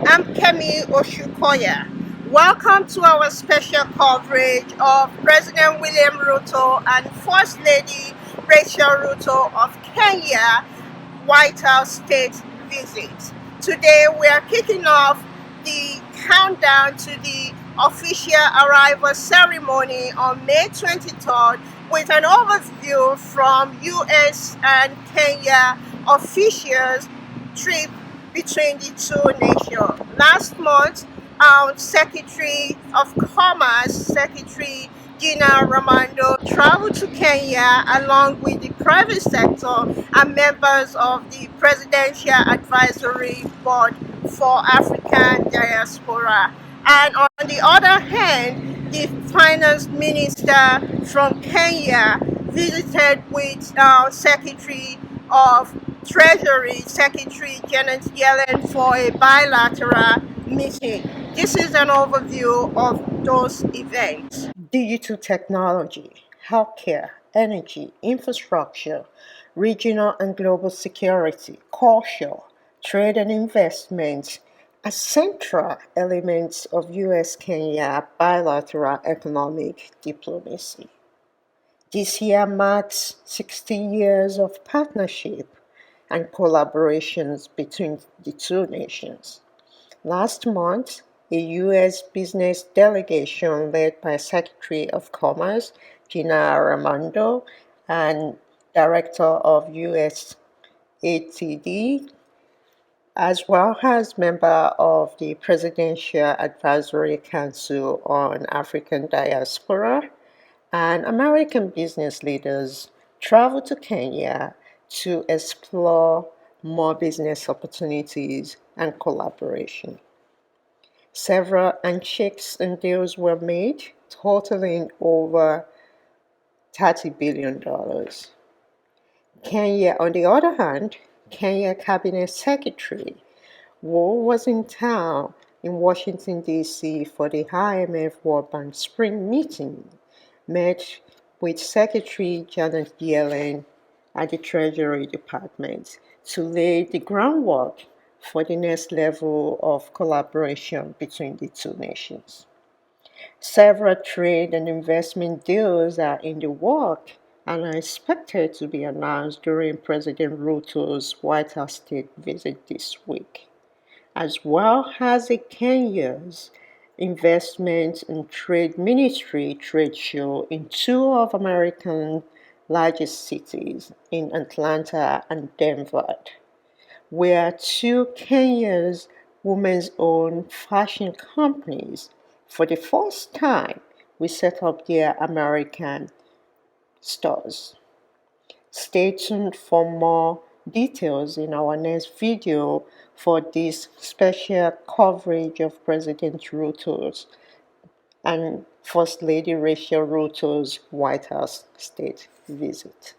I'm Kemi Oshukoya. Welcome to our special coverage of President William Ruto and First Lady Rachel Ruto of Kenya White House state visit. Today we are kicking off the countdown to the official arrival ceremony on May 23rd with an overview from US and Kenya officials trip between the two nations. Last month, our Secretary of Commerce, Secretary Gina Raimondo, traveled to Kenya along with the private sector and members of the Presidential Advisory Board for African Diaspora. And on the other hand, the Finance Minister from Kenya visited with Secretary of Treasury, Secretary Janet Yellen, for a bilateral meeting. This is an overview of those events. Digital technology, healthcare, energy, infrastructure, regional and global security, culture, trade and investment are central elements of US-Kenya bilateral economic diplomacy. This year marks 60 years of partnership and collaborations between the two nations. Last month, a U.S. business delegation led by Secretary of Commerce Gina Raimondo and Director of USAID, as well as member of the Presidential Advisory Council on African Diaspora, and American business leaders traveled to Kenya to explore more business opportunities and collaboration. Several handshakes and deals were made, totaling over $30 billion. Kenya, on the other hand, Kenya Cabinet Secretary Wu was in town in Washington, D.C. for the IMF World Bank Spring meeting, met with Secretary Janet Yellen at the Treasury Department to lay the groundwork for the next level of collaboration between the two nations. Several trade and investment deals are in the work and are expected to be announced during President Ruto's White House state visit this week, as well as Kenya's Investment and Trade Ministry trade show in two of America's largest cities, in Atlanta and Denver, where two Kenya's women's-owned fashion companies, for the first time, will set up their American stores. Stay tuned for more details in our next video for this special coverage of President Ruto's and First Lady Rachel Ruto's White House state visit.